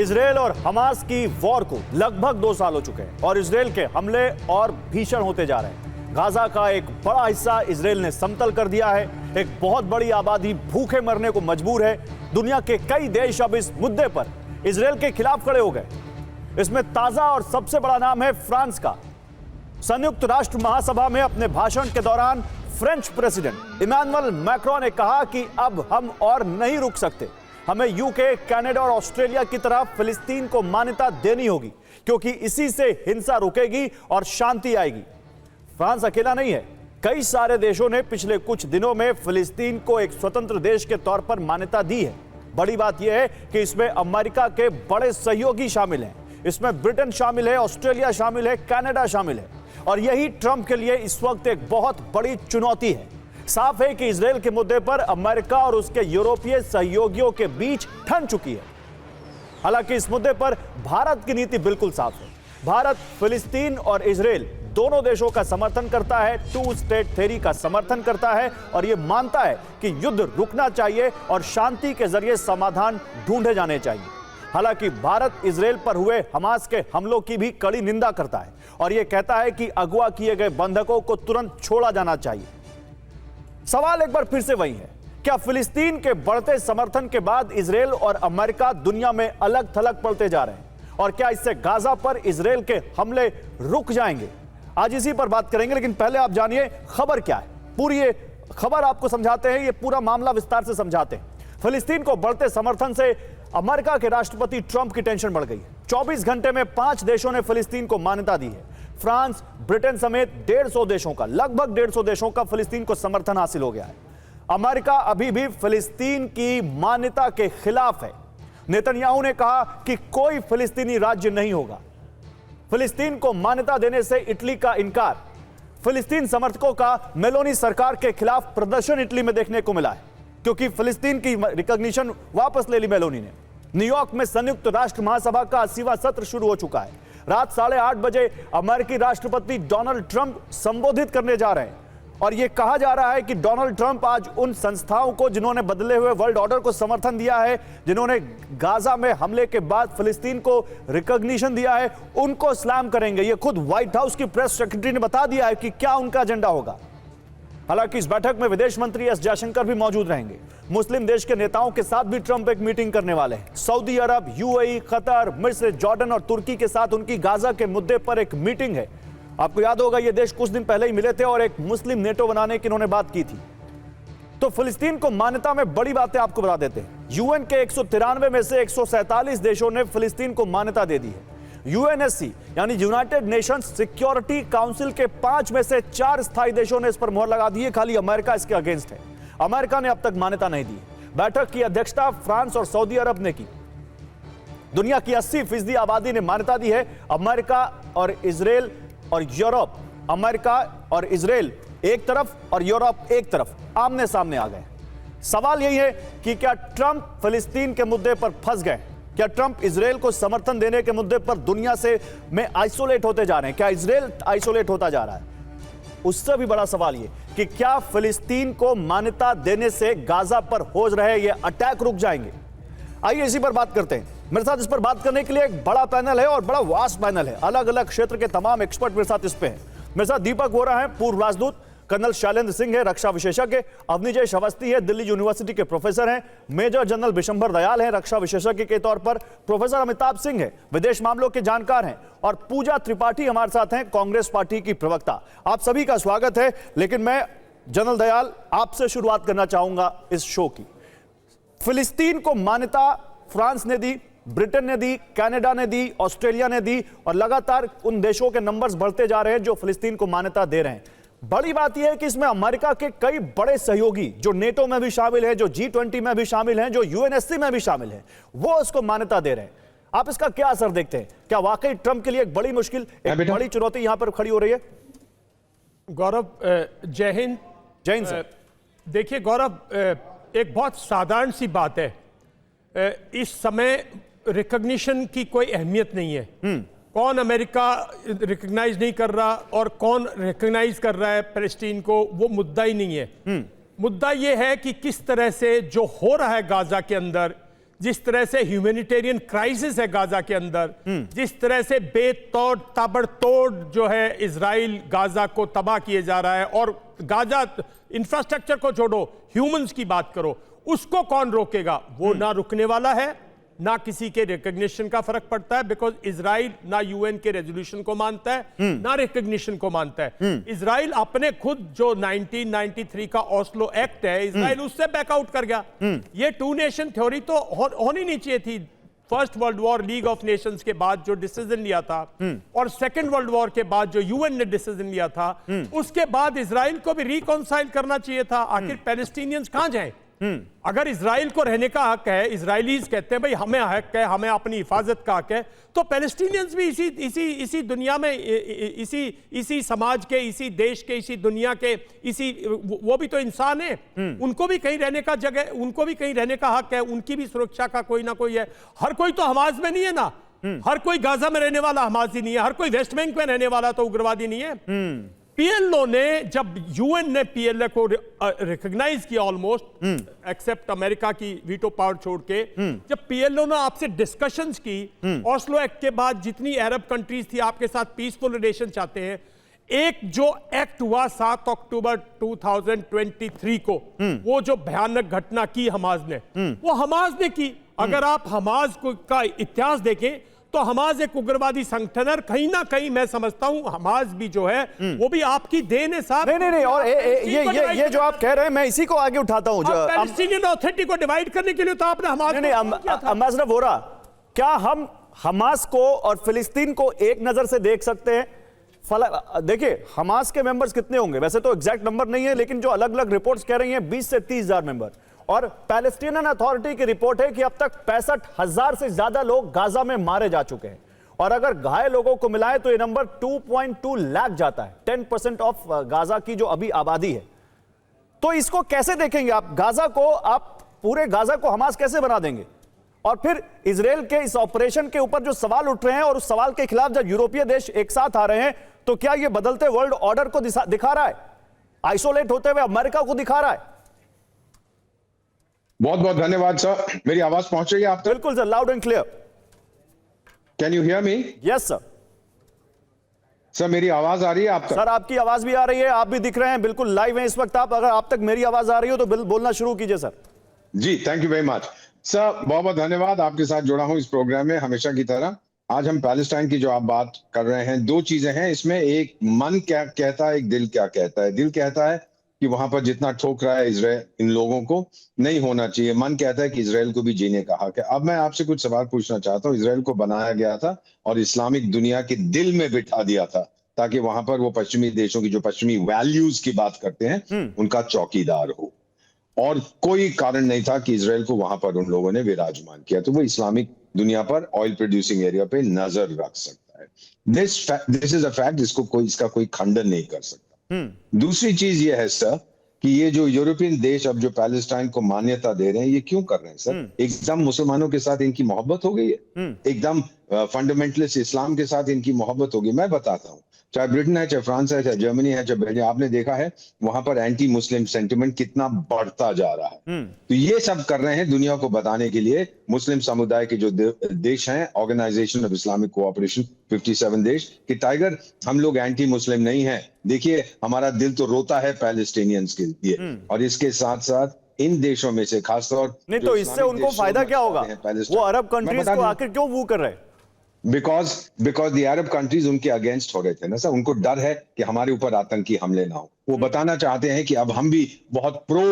Israel और Hamas की war को लगभग 2 साल हो चुके हैं और इजरायल के हमले और भीषण होते जा रहे हैं। गाजा का एक बड़ा हिस्सा इजरायल ने समतल कर दिया है। एक बहुत बड़ी आबादी भूखे मरने को मजबूर है। दुनिया के कई देश अब इस मुद्दे पर इजरायल के खिलाफ खड़े हो गए। इसमें ताजा और सबसे बड़ा नाम है फ्रांस का। संयुक्त राष्ट्र महासभा में अपने भाषण के दौरान फ्रेंच प्रेसिडेंट इमैनुअल मैक्रोन ने कहा कि अब हम और नहीं रुक सकते। हमें यूके, कनाडा और ऑस्ट्रेलिया की तरह फिलिस्तीन को मान्यता देनी होगी, क्योंकि इसी से हिंसा रुकेगी और शांति आएगी। फ्रांस अकेला नहीं है, कई सारे देशों ने पिछले कुछ दिनों में फिलिस्तीन को एक स्वतंत्र देश के तौर पर मान्यता दी है। बड़ी बात यह है कि इसमें अमेरिका के बड़े सहयोगी शामिल हैं। इसमें ब्रिटेन शामिल है, ऑस्ट्रेलिया शामिल है, कनाडा शामिल है। और यही ट्रंप के लिए इस वक्त एक बहुत बड़ी चुनौती है। साफ है कि इजरायल के मुद्दे पर अमेरिका और उसके यूरोपीय सहयोगियों के बीच ठन चुकी है। हालांकि इस मुद्दे पर भारत की नीति बिल्कुल साफ है। भारत फिलिस्तीन और इजरायल दोनों देशों का समर्थन करता है, 2 स्टेट थ्योरी का समर्थन करता है और यह मानता है कि युद्ध रुकना चाहिए और शांति के जरिए समाधान ढूंढे जाने चाहिए। हालांकि भारत इजरायल पर हुए हमास के हमलों की भी कड़ी निंदा करता है और यह कहता है कि अगवा किए गए बंधकों को तुरंत छोड़ा जाना चाहिए। सवाल एक बार फिर से वही है, क्या फिलिस्तीन के बढ़ते समर्थन के बाद इजरायल और अमेरिका दुनिया में अलग थलग पड़ते जा रहे हैं? और क्या इससे गाजा पर इजरायल के हमले रुक जाएंगे? आज इसी पर बात करेंगे, लेकिन पहले आप जानिए खबर क्या है। पूरी ये खबर आपको समझाते हैं, ये पूरा मामला विस्तार से समझाते हैं। फिलिस्तीन को बढ़ते समर्थन से अमेरिका के राष्ट्रपति ट्रंप की टेंशन बढ़ गई। 24 घंटे में 5 देशों ने फिलिस्तीन को मान्यता दी है। फ्रांस, ब्रिटेन समेत 150 देशों का, लगभग 150 देशों का फिलिस्तीन को समर्थन हासिल हो गया है। अमेरिका अभी भी फिलिस्तीन की मान्यता के खिलाफ है। नेतन्याहू ने कहा कि कोई फिलिस्तीनी राज्य नहीं होगा। फिलिस्तीन को मान्यता देने से इटली का इनकार। फिलिस्तीन समर्थकों का मेलोनी सरकार के खिलाफ प्रदर्शन इटली में देखने को मिला है, क्योंकि फिलिस्तीन की रिकॉग्निशन वापस ले ली मेलोनी ने। न्यूयॉर्क में संयुक्त राष्ट्र महासभा का 80वां सत्र शुरू हो चुका है। रात 8:30 बजे अमेरिकी राष्ट्रपति डोनाल्ड ट्रंप संबोधित करने जा रहे हैं और यह कहा जा रहा है कि डोनाल्ड ट्रंप आज उन संस्थाओं को जिन्होंने बदले हुए वर्ल्ड ऑर्डर को समर्थन दिया है, जिन्होंने गाजा में हमले के बाद फिलिस्तीन को रिकॉग्निशन दिया है, उनको सलाम करेंगे। यह खुद व्हाइट हाउस की प्रेस सेक्रेटरी ने बता दिया है कि क्या उनका एजेंडा होगा। हालांकि इस बैठक में विदेश मंत्री एस जयशंकर भी मौजूद रहेंगे। मुस्लिम देश के नेताओं के साथ भी ट्रंप एक मीटिंग करने वाले हैं। सऊदी अरब, यूएई, कतर, मिस्र, जॉर्डन और तुर्की के साथ उनकी गाजा के मुद्दे पर एक मीटिंग है। आपको याद होगा ये देश कुछ दिन पहले ही मिले थे और एक मुस्लिम नेटो बनाने की इन्होंने बात की थी। तो फिलिस्तीन को मान्यता में बड़ी बातें आपको बता देते हैं। यूएन के 193 में से 147 देशों ने फिलिस्तीन को मान्यता दे दी है। यूएनएससी यानी यूनाइटेड नेशंस सिक्योरिटी काउंसिल के 5 में से 4 स्थायी देशों ने इस पर मोहर लगा दी है। खाली अमेरिका इसके अगेंस्ट है। अमेरिका ने अब तक मान्यता नहीं दी। बैठक की अध्यक्षता फ्रांस और सऊदी अरब ने की। दुनिया की 80% आबादी ने मान्यता दी है। अमेरिका और इजरायल और यूरोप, अमेरिका और इजरायल एक तरफ और यूरोप एक तरफ आमने सामने आ गए। सवाल यही है कि क्या ट्रंप फिलिस्तीन के मुद्दे पर फंस गए? क्या ट्रंप इजरायल को समर्थन देने के मुद्दे पर दुनिया से में आइसोलेट होते जा रहे हैं? क्या इजरायल आइसोलेट होता जा रहा है? उससे भी बड़ा सवाल यह कि क्या फिलिस्तीन को मान्यता देने से गाजा पर हो रहे ये अटैक रुक जाएंगे? आइए इसी पर बात करते हैं। मेरे साथ इस पर बात करने के लिए एक बड़ा पैनल है और बड़ा वास्ट पैनल है। अलग अलग क्षेत्र के तमाम एक्सपर्ट मेरे साथ इस पे हैं। मेरे साथ दीपक वोरा है, पूर्व राजदूत, कर्नल शैलेंद्र सिंह है, रक्षा विशेषज्ञ, अवनीजय अवस्थी है, दिल्ली यूनिवर्सिटी के प्रोफेसर हैं, मेजर जनरल बिशंबर दयाल हैं, रक्षा विशेषज्ञ के तौर पर, प्रोफेसर अमिताभ सिंह है, विदेश मामलों के जानकार हैं, और पूजा त्रिपाठी हमारे साथ हैं, कांग्रेस पार्टी की प्रवक्ता। आप सभी का स्वागत है। लेकिन मैं जनरल दयाल आपसे शुरुआत करना चाहूंगा इस शो की। फिलिस्तीन को मान्यता फ्रांस ने दी, ब्रिटेन ने दी, कनाडा ने दी, ऑस्ट्रेलिया ने दी और लगातार उन देशों के नंबर्स बढ़ते जा रहे हैं जो फिलिस्तीन को मान्यता दे रहे हैं। बड़ी बात यह है कि इसमें अमेरिका के कई बड़े सहयोगी जो नेटो में भी शामिल हैं, जो G20 में भी शामिल हैं, जो यूएनएससी में भी शामिल हैं, वो उसको मान्यता दे रहे हैं। आप इसका क्या असर देखते हैं? क्या वाकई ट्रंप के लिए एक बड़ी मुश्किल, एक बड़ी चुनौती यहां पर खड़ी हो रही है? गौरव, जय हिंद। जय हिंद सर। देखिए गौरव, एक बहुत साधारण सी बात है। इस समय रिकॉग्निशन की कोई अहमियत नहीं है। कौन अमेरिका रिकॉग्नाइज नहीं कर रहा और कौन रिकॉग्नाइज कर रहा है पैलेस्टीन को, वो मुद्दा ही नहीं है। मुद्दा यह है कि किस तरह से जो हो रहा है गाजा के अंदर, जिस तरह से ह्यूमैनिटेरियन क्राइसिस है गाजा के अंदर, जिस तरह से बेतौड़ ताबड़तोड़ जो है इजराइल गाजा को तबाह किए जा रहा है, और गाजा इंफ्रास्ट्रक्चर को छोड़ो, ह्यूमंस की बात करो, उसको कौन रोकेगा? वो ना रुकने वाला है, ना किसी के रिकॉग्निशन का फर्क पड़ता है, बिकॉज इजराइल ना यूएन के रेजोल्यूशन को मानता है, ना रिकॉग्निशन को मानता है। इजराइल अपने खुद जो 1993 का ओस्लो एक्ट है, इजराइल उससे बैकआउट कर गया। ये टू नेशन थ्योरी तो होनी नहीं चाहिए थी। First world war league of Nations के बाद जो डिसीजन लिया था, और सेकेंड वर्ल्ड वॉर के बाद जो यूएन ने डिसीजन लिया था, उसके बाद इजराइल को भी रिकॉन्साइल करना चाहिए था। आखिर पैलेस्टीनियंस कहां जाएं? अगर इजराइल को रहने का हक है, इजरायलीज कहते हैं भाई हमें हक है, हमें अपनी हिफाजत का हक है, तो पैलेस्टीनियंस भी इसी दुनिया में, इसी समाज के, इसी देश के, इसी दुनिया के, वो भी तो इंसान है। उनको भी कहीं रहने का जगह, उनको भी कहीं रहने का हक है, उनकी भी सुरक्षा का कोई ना कोई है। हर कोई तो हमास में नहीं है ना, हर कोई गाजा में रहने वाला हमासी नहीं है, हर कोई वेस्ट बैंक में रहने वाला तो उग्रवादी नहीं है। पीएलओ ने, जब यूएन ने पीएलओ को रिकॉग्नाइज किया, ऑलमोस्ट एक्सेप्ट अमेरिका की वीटो पावर छोड़ के, जब पीएलओ ने आपसे डिस्कशंस की, ओस्लो एक्ट के बाद जितनी अरब कंट्रीज थी आपके साथ पीसफुल रिलेशन चाहते हैं, एक जो एक्ट हुआ 7 अक्टूबर 2023 को, वो जो भयानक घटना की हमास ने, वो हमास ने की। अगर आप हमास का इतिहास देखें तो हमास एक उग्रवादी संगठन है, कहीं ना कहीं मैं समझता हूं हमास भी जो है वो भी आपकी देन है साहब। नहीं, और ये जो आप कह रहे हैं, मैं इसी को आगे उठाता हूं। पैलेस्टीनियन अथॉरिटी को डिवाइड करने के लिए तो आपने हमास एम्बेसडर वोरा, क्या हम हमास को और फिलिस्तीन को एक नजर से देख सकते हैं? देखिए, हमास के मेंबर्स कितने होंगे, वैसे तो एग्जैक्ट नंबर नहीं है, लेकिन जो अलग अलग रिपोर्ट्स कह रही हैं 20 से 30 हजार मेंबर, और पैलेस्टीनियन अथॉरिटी की रिपोर्ट है कि अब तक 65,000 से ज्यादा लोग गाजा में मारे जा चुके हैं, और अगर घायल लोगों को मिलाए तो ये नंबर 2.2 लाख जाता है, 10% ऑफ गाजा की जो अभी आबादी है। तो इसको कैसे देखेंगे आप? गाजा को, आप पूरे गाजा को हमास कैसे बना देंगे? और फिर इजराइल के इस ऑपरेशन के ऊपर जो सवाल उठ रहे हैं, और उस सवाल के खिलाफ जब यूरोपीय देश एक साथ आ रहे हैं, तो क्या यह बदलते वर्ल्ड ऑर्डर को दिखा रहा है? आइसोलेट होते हुए अमेरिका को दिखा रहा है? बहुत बहुत धन्यवाद सर। मेरी आवाज पहुंच रही है आप तक? बिल्कुल sir, loud and clear. Can you hear me? Yes sir. Sir मेरी आवाज आ रही है आप तक? सर आपकी आवाज भी आ रही है, आप भी दिख रहे हैं, बिल्कुल लाइव हैं इस वक्त आप। अगर आप तक मेरी आवाज आ रही हो तो बोलना शुरू कीजिए सर। जी, thank you very much sir, बहुत बहुत धन्यवाद। आपके साथ जुड़ा हूं इस प्रोग्राम में हमेशा की तरह। आज हम पैलेस्टाइन की जो आप बात कर रहे हैं, दो चीजें हैं इसमें, एक मन क्या कहता है, एक दिल क्या कहता है। दिल कहता है कि वहां पर जितना ठोक रहा है इजराइल इन लोगों को नहीं होना चाहिए, मन कहता है कि इजराइल को भी जीने का हक है। अब मैं आपसे कुछ सवाल पूछना चाहता हूँ। इजराइल को बनाया गया था और इस्लामिक दुनिया के दिल में बिठा दिया था, ताकि वहां पर वो पश्चिमी देशों की जो पश्चिमी वैल्यूज की बात करते हैं उनका चौकीदार हो, और कोई कारण नहीं था कि इजराइल को वहां पर उन लोगों ने विराजमान किया। तो वो इस्लामिक दुनिया पर ऑयल प्रोड्यूसिंग एरिया पे नजर रख सकता है। दिस इज अ फैक्ट, इसका कोई खंडन नहीं कर सकता। दूसरी चीज ये है सर कि ये जो यूरोपियन देश अब जो पैलेस्टाइन को मान्यता दे रहे हैं, ये क्यों कर रहे हैं सर? एकदम मुसलमानों के साथ इनकी मोहब्बत हो गई है, एकदम फंडामेंटलिस्ट इस्लाम के साथ इनकी मोहब्बत हो गई। मैं बताता हूँ, चाहे ब्रिटेन है, चाहे फ्रांस है, चाहे जर्मनी है, चाहे बेल्जियम, आपने देखा है वहां पर एंटी मुस्लिम सेंटिमेंट कितना बढ़ता जा रहा है। तो ये सब कर रहे हैं दुनिया को बताने के लिए। मुस्लिम समुदाय के जो देश हैं, ऑर्गेनाइजेशन ऑफ इस्लामिक कोऑपरेशन, 57 देश, कि टाइगर हम लोग एंटी मुस्लिम नहीं है, देखिए हमारा दिल तो रोता है पैलेस्टीनियंस के लिए। और इसके साथ साथ इन देशों में से खासतौर नहीं, तो इससे उनको फायदा क्या होगा? वो अरब कंट्रीज को आखिर क्यों वू कर रहे हैं? बिकॉज द अरब कंट्रीज उनके अगेंस्ट हो रहे थे ना सर, उनको डर है कि हमारे ऊपर आतंकी हमले ना हो। वो बताना चाहते हैं कि अब हम भी बहुत प्रो,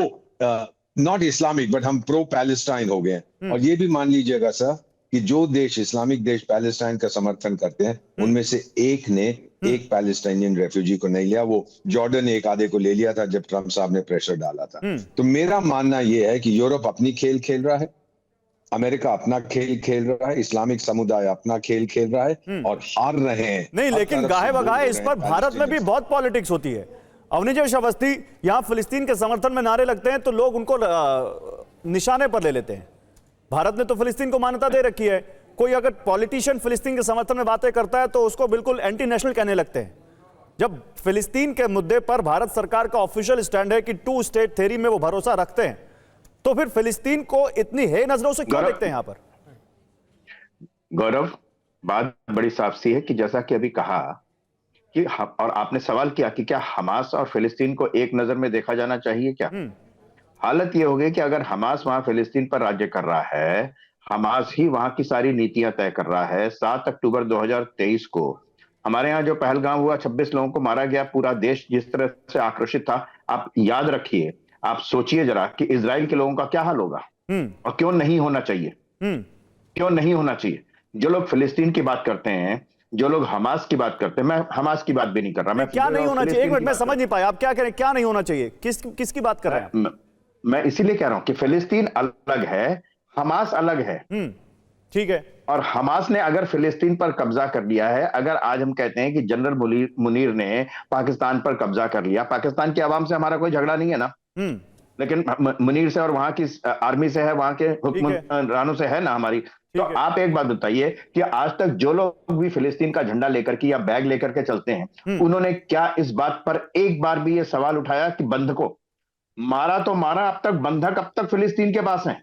नॉट इस्लामिक बट हम प्रो पैलेस्टाइन हो गए हैं। और ये भी मान लीजिएगा सर कि जो देश इस्लामिक देश पैलेस्टाइन का समर्थन करते हैं, उनमें से एक ने एक पैलेस्टाइनियन रेफ्यूजी को नहीं लिया। वो जॉर्डन ने एक आधे को ले लिया था जब ट्रंप साहब ने प्रेशर डाला था। तो मेरा मानना यह है कि यूरोप अपनी खेल खेल रहा है, अमेरिका अपना खेल खेल रहा है, इस्लामिक समुदाय अपना खेल खेल रहा है और हार रहे हैं। नहीं, लेकिन गाहे बगाहे इस पर भारत में भी बहुत पॉलिटिक्स होती है। अवनीश अवस्थी यहां फिलिस्तीन के समर्थन में नारे लगते हैं तो लोग उनको निशाने पर ले लेते हैं। भारत ने तो फिलिस्तीन को मान्यता दे रखी है, कोई अगर पॉलिटिशियन फिलिस्तीन के समर्थन में बातें करता है तो उसको बिल्कुल एंटी नेशनल कहने लगते हैं। जब फिलिस्तीन के मुद्दे पर भारत सरकार का ऑफिशियल स्टैंड है कि 2 स्टेट थ्योरी में वो भरोसा रखते हैं, तो फिर फिलिस्तीन को इतनी हे नजरों से क्यों देखते हैं यहां पर? गौरव, बात बड़ी साफ सी है कि जैसा कि अभी कहा कि और आपने सवाल किया कि क्या हमास और फिलिस्तीन को एक नजर में देखा जाना चाहिए क्या? हालत यह हो गई कि अगर हमास वहां फिलिस्तीन पर राज्य कर रहा है, हमास ही वहां की सारी नीतियां तय कर रहा है। 7 अक्टूबर 2023 को हमारे यहाँ जो पहलगाम हुआ, 26 लोगों को मारा गया, पूरा देश जिस तरह से आक्रोशित था, आप याद रखिए, आप सोचिए जरा कि इजराइल के लोगों का क्या हाल होगा और क्यों नहीं होना चाहिए, क्यों नहीं होना चाहिए। जो लोग फिलिस्तीन की बात करते हैं, जो लोग हमास की बात करते हैं, मैं हमास की बात भी नहीं कर रहा, मैं क्या नहीं होना चाहिए, एक मिनट, मैं समझ नहीं पाया आप क्या कह रहे हैं, क्या नहीं होना चाहिए, किसकी बात कर रहे हैं? मैं इसीलिए कह रहा हूं कि फिलिस्तीन अलग है, हमास अलग है। ठीक है। और हमास ने अगर फिलिस्तीन पर कब्जा कर लिया है, अगर आज हम कहते हैं कि जनरल मुनीर ने पाकिस्तान पर कब्जा कर लिया, पाकिस्तान की आवाम से हमारा कोई झगड़ा नहीं है ना, लेकिन मुनीर से और वहां की आर्मी से है, वहां के हुक्मरानों से है ना हमारी। तो आप एक बात बताइए कि आज तक जो लोग भी फिलिस्तीन का झंडा लेकर के या बैग लेकर के चलते हैं, उन्होंने क्या इस बात पर एक बार भी ये सवाल उठाया कि बंधकों मारा तो मारा, अब तक बंधक अब तक फिलिस्तीन के पास हैं,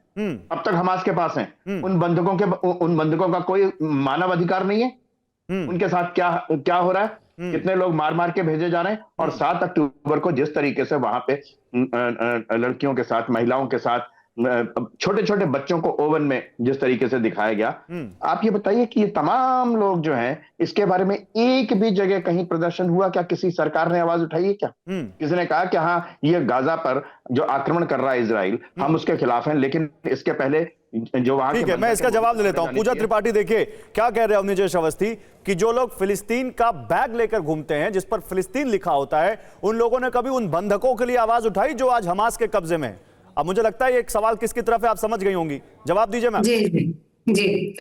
अब तक हमास के पास हैं, उन बंधकों का कोई मानव अधिकार नहीं है? उनके साथ क्या हो रहा है? कितने लोग मार मार के भेजे जा रहे हैं? और 7 अक्टूबर को जिस तरीके से वहां पे लड़कियों के साथ, महिलाओं के साथ, छोटे छोटे बच्चों को ओवन में जिस तरीके से दिखाया गया, आप ये बताइए कि ये तमाम लोग जो हैं, इसके बारे में एक भी जगह कहीं प्रदर्शन हुआ क्या? किसी सरकार ने आवाज उठाई है क्या? किसी ने कहा कि हाँ, ये गाजा पर जो आक्रमण कर रहा है इजराइल, हम उसके खिलाफ हैं, लेकिन इसके पहले जो वहां, ठीक है, मैं इसका जवाब दे लेता हूं। पूजा त्रिपाठी, देखिए क्या कह रहे हैं अवनीश अवस्थी कि जो लोग फिलिस्तीन का बैग लेकर घूमते हैं जिस पर फिलिस्तीन लिखा होता है, उन लोगों ने कभी उन बंधकों के लिए आवाज उठाई जो आज हमास के कब्जे में है? अब मुझे लगता है एक सवाल किसकी तरफ है आप समझ गई होंगी, जवाब दीजिए मैम। जी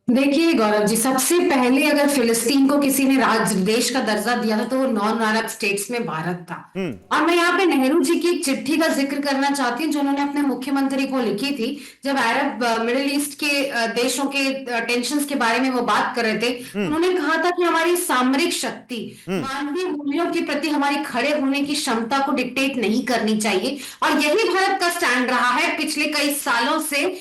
देखिए गौरव जी, सबसे पहले अगर फिलिस्तीन को किसी ने देश का दर्जा दिया था तो वो नॉन अरब स्टेट्स में भारत था। और मैं यहाँ पे नेहरू जी की एक चिट्ठी का जिक्र करना चाहती हूँ जो उन्होंने अपने मुख्यमंत्री को लिखी थी जब अरब मिडिल ईस्ट के देशों के टेंशंस के बारे में वो बात कर रहे थे। उन्होंने कहा था कि हमारी सामरिक शक्ति मानवीय मूल्यों के प्रति हमारी खड़े होने की क्षमता को डिक्टेट नहीं करनी चाहिए, और यही भारत का स्टैंड रहा है पिछले कई सालों से।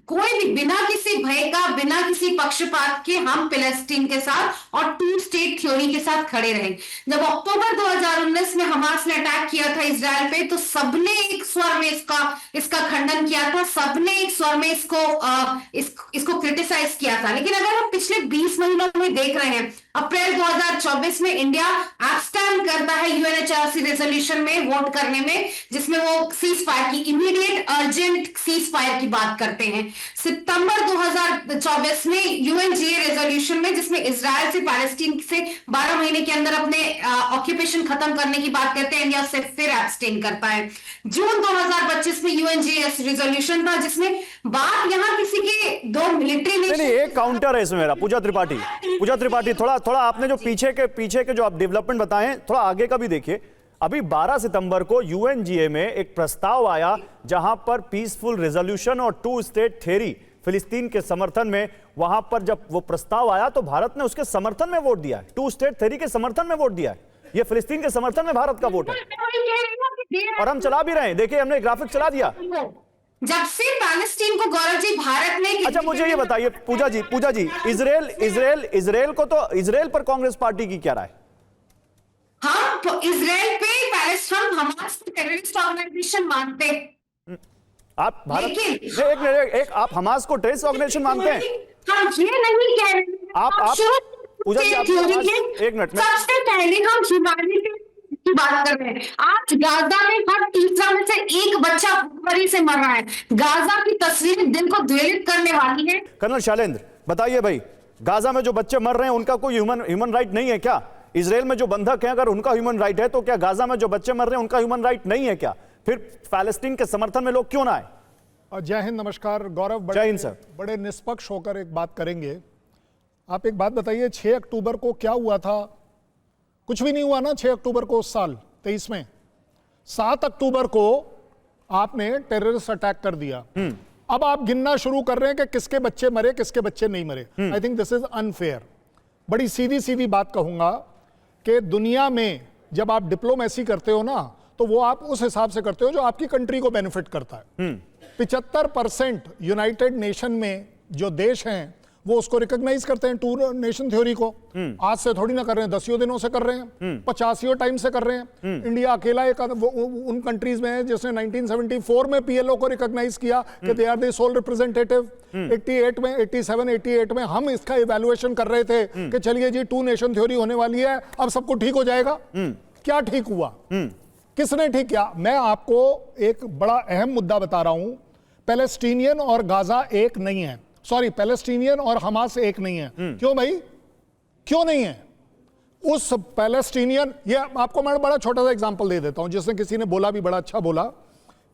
कोई भी बिना किसी भय का, बिना किसी पक्षपात के हम फिलिस्तीन के साथ और 2 स्टेट थ्योरी के साथ खड़े रहे। जब अक्टूबर 2019 में हमास ने अटैक किया था इजराइल पे, तो सबने एक स्वर में इसका खंडन किया था, सबने एक स्वर में इसको क्रिटिसाइज किया था। लेकिन अगर हम पिछले 20 महीनों में देख रहे हैं, अप्रैल 2024 में इंडिया एब्स्टेन करता है यूएनएचआरसी रेजोल्यूशन में वोट करने में, जिसमें वो सीज फायर की, इमीडिएट अर्जेंट सीज फायर की बात करते हैं। सितंबर 2024 में यूएनजीए रेजोल्यूशन में, जिसमें इजराइल से पैलेस्टीन से 12 महीने के अंदर अपने ऑक्यूपेशन खत्म करने की बात करते हैं, इंडिया से फिर एब्स्टेन करता है। जून 2025 में यूएनजीए रेजोल्यूशन था जिसमें बात यहां किसी के दो मिलिट्री नहीं, एक काउंटर है इसमें मेरा। पूजा त्रिपाठी थोड़ा आपने जो पीछे के जो आप डेवलपमेंट बताए, थोड़ा आगे का भी देखिए। अभी 12 सितंबर को यूएनजीए में एक प्रस्ताव आया जहां पर पीसफुल रेजोल्यूशन और 2 स्टेट थ्योरी फिलिस्तीन के समर्थन में, वहां पर जब वो प्रस्ताव आया तो भारत ने उसके समर्थन में वोट दिया है, 2 स्टेट थ्योरी के समर्थन में वोट दिया है। ये फिलिस्तीन के समर्थन में भारत का वोट है और हम चला भी रहे हैं। देखिए, हमने ग्राफिक चला दिया। जब से पैलेस्टीन को गौरव जी भारत ने, अच्छा मुझे ये बताइए पूजा जी, इजराइल को तो इजराइल पर कांग्रेस पार्टी की क्या राय? हम तो इजराइल पे पैलेस्टाइन हमास को टेररिस्ट ऑर्गेनाइजेशन मानते हैं। आप भारत एक आप हमास को टेररिस्ट ऑर्गेनाइजेशन मानते हैं? हम ये नहीं कह रहे। आप पूजा जी, एक मिनट में, सबसे पहले हम ह्यूमैनिटी की बात कर रहे हैं। आज गाजा में हर तीसरा में से एक बच्चा भूखमरी से मर रहा है। गाजा की तस्वीर दिल को द्वेलित करने वाली है। कर्नल शैलेंद्र बताइए भाई, गाजा में जो बच्चे मर रहे हैं उनका कोई ह्यूमन राइट नहीं है क्या? इजराइल में जो बंधक हैं अगर उनका ह्यूमन राइट है तो क्या गाजा में जो बच्चे मर रहे हैं उनका ह्यूमन राइट नहीं है क्या? फिर पैलेस्टीन के समर्थन में लोग क्यों ना आए? जय हिंद, नमस्कार गौरव। जय हिंद सर। बड़े निष्पक्ष होकर एक बात करेंगे। आप एक बात बताइए, 6 अक्टूबर को क्या हुआ था? कुछ भी नहीं हुआ ना 6 अक्टूबर को उस साल 23 में। 7 अक्टूबर को आपने टेररिस्ट अटैक कर दिया। अब आप गिनना शुरू कर रहे हैं कि किसके बच्चे मरे, किसके बच्चे नहीं मरे। I think this is unfair. बड़ी सीधी सीधी बात कहूंगा कि दुनिया में जब आप डिप्लोमेसी करते हो ना, तो वो आप उस हिसाब से करते हो जो आपकी कंट्री को बेनिफिट करता है। 75% यूनाइटेड नेशन में जो देश हैं वो उसको रिकॉग्नाइज करते हैं, टू नेशन थ्योरी को। आज से थोड़ी ना कर रहे हैं, 10 दिनों से कर रहे हैं, 50 टाइम से कर रहे हैं। इंडिया अकेला एक उन कंट्रीज में है जिसने 1974 में पीएलओ को रिकॉग्नाइज किया कि they are the sole representative. 88 में 87-88 में हम इसका इवैल्यूएशन कर रहे थे कि चलिए जी टू नेशन थ्योरी होने वाली है, अब सब कुछ ठीक हो जाएगा। क्या ठीक हुआ? किसने ठीक किया? मैं आपको एक बड़ा अहम मुद्दा बता रहा हूं। पैलेस्टीनियन और गाजा एक नहीं है, सॉरी, पैलेस्टीनियन और हमास एक नहीं है। क्यों भाई, क्यों नहीं है? उस पैलेस्टीनियन, ये आपको मैं बड़ा छोटा सा एग्जांपल दे देता हूं, जिसने किसी ने बोला भी बड़ा अच्छा बोला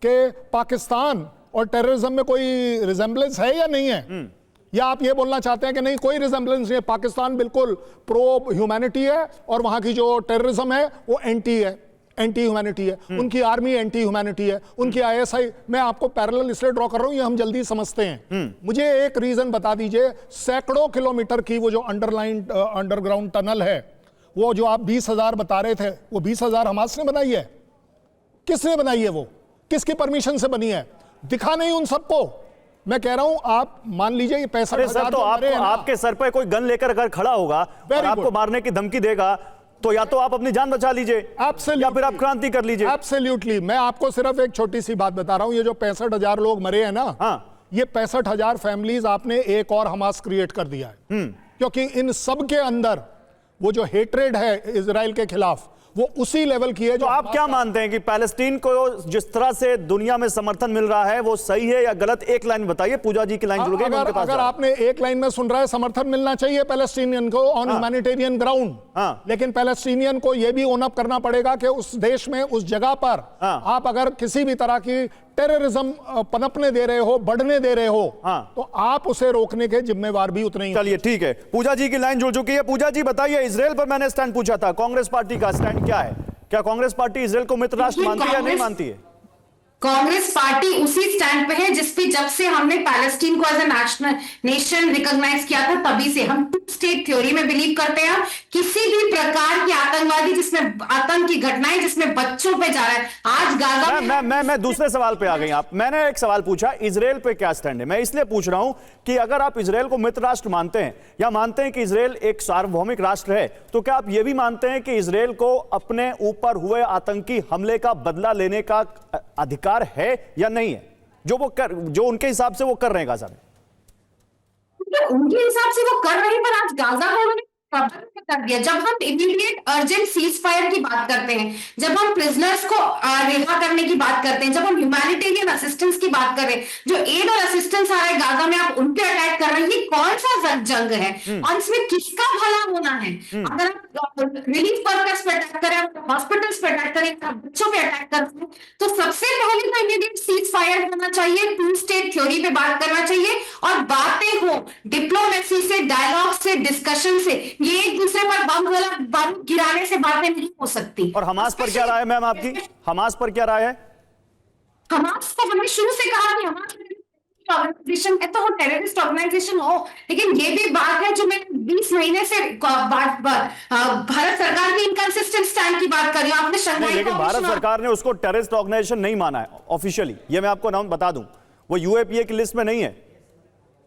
कि पाकिस्तान और टेररिज्म में कोई रिजेंबलेंस है या नहीं है? या आप ये बोलना चाहते हैं कि नहीं, कोई रिजेंबलेंस नहीं है, पाकिस्तान बिल्कुल प्रो ह्यूमैनिटी है और वहां की जो टेररिज्म है वो एंटी है, एंटी ह्यूमैनिटी है, उनकी आर्मी एंटी ह्यूमैनिटी है, उनकी आईएसआई। मैं आपको पैरेलल इसलिए ड्रॉ कर रहा हूं, ये हम जल्दी समझते हैं। मुझे एक रीजन बता दीजिए, सैकड़ों किलोमीटर की वो जो अंडरग्राउंड टनल है, वो जो आप 20,000 बता रहे थे, वो 20,000 हमास ने बनाई है? किसने बनाई है? वो किसकी परमिशन से बनी है? दिखा नहीं उन सबको। मैं कह रहा हूं, आप मान लीजिए ये 65,000 तो आपके सर पे कोई गन लेकर अगर खड़ा होगा और आपको मारने की धमकी देगा, तो या तो आप अपनी जान बचा लीजिए या फिर आप क्रांति कर लीजिए। एब्सोल्युटली। मैं आपको सिर्फ एक छोटी सी बात बता रहा हूं, ये जो 65,000 लोग मरे हैं ना, ये 65,000 फैमिलीज आपने एक और हमास क्रिएट कर दिया है। क्योंकि इन सब के अंदर वो जो हेट्रेड है इजराइल के खिलाफ, वो उसी लेवल की है। तो आप क्या मानते हैं कि पैलेस्टीन को जिस तरह से दुनिया में समर्थन मिल रहा है वो सही है या गलत? एक लाइन बताइए, पूजा जी की लाइन जुड़ गई। अगर आपने एक लाइन में सुन रहा है, समर्थन मिलना चाहिए पैलेस्टीनियन को ऑन ह्यूमैनिटेरियन ग्राउंड, लेकिन पैलेस्टीनियन को यह भी ओन अप करना पड़ेगा कि उस देश में, उस जगह पर आप अगर किसी भी तरह की टेररिज्म पनपने दे रहे हो, बढ़ने दे रहे हो, तो आप उसे रोकने के जिम्मेवार भी उतने ही। चलिए ठीक है, पूजा जी की लाइन जुड़ चुकी है। पूजा जी बताइए, इजराइल पर मैंने स्टैंड पूछा था, कांग्रेस पार्टी का स्टैंड क्या है? क्या कांग्रेस पार्टी इजराइल को मित्र राष्ट्र मानती है या नहीं मानती है? कांग्रेस पार्टी उसी स्टैंड पे है जिसपे जब से हमने पैलेस्टीन को as a national nation recognise किया था, तभी से हम टू स्टेट थ्योरी में बिलीव करते हैं। किसी भी प्रकार की आतंकवादी जिसमें आतंक की घटनाएं जिसमें बच्चों पे जा रहा है, आज गाजा मैं दूसरे सवाल पे आ गई आप। मैंने एक सवाल पूछा, इजराइल पे क्या स्टैंड है? मैं इसलिए पूछ रहा हूं कि अगर आप इजराइल को मित्र राष्ट्र मानते हैं या मानते हैं कि इजराइल एक सार्वभौमिक राष्ट्र है, तो क्या आप यह भी मानते हैं कि इजराइल को अपने ऊपर हुए आतंकी हमले का बदला लेने का अधिकार है या नहीं है? जो उनके हिसाब से वो कर रहे हैं गाजा में, उनके हिसाब से वो कर रहे हैं, पर आज गाजा को उन्होंने कर दिया। जब हम इमीडिएट अर्जेंट सीज फायर की बात करते हैं, जब हम प्रिजनर्स को रिहा करने की बात करते हैं, जब हम ह्यूमैनिटेरियन असिस्टेंस की बात कर रहे हैं, जो एड और असिस्टेंस आ रहा है गाजा में, आप उन पे अटैक कर रहे हैं, ये कौन सा जंग है और इसमें किसका भला होना है? अगर आप रिलीफ वर्कर्स पे अटैक करें, हॉस्पिटल्स पे अटैक करें, बच्चों पे अटैक कर रहे हैं, तो सबसे पहले तो इमीडिएट सीज फायर होना चाहिए, टू स्टेट थ्योरी पे बात करना चाहिए और बातें हो डिप्लोमेसी से, डायलॉग से, डिस्कशन से। ये एक दूसरे पर बम गिराने से बातें नहीं हो सकती। और हमास पर क्या राय है मैम आपकी? हमास पर क्या राय है? हमास को हमने शुरू से कहा कि हमास ऑर्गेनाइजेशन है, तो वो टेररिस्ट ऑर्गेनाइजेशन हो, लेकिन ये भी बात है जो मैं 20 महीने से भारत सरकार की इनकंसिस्टेंट स्टैंड की बात कर रही हूँ। आपने शंघाई, लेकिन भारत सरकार ने उसको टेररिस्ट ऑर्गेनाइजेशन नहीं माना है ऑफिशियली, ये मैं आपको नाम बता दूं, वो यूएपीए की लिस्ट में नहीं है।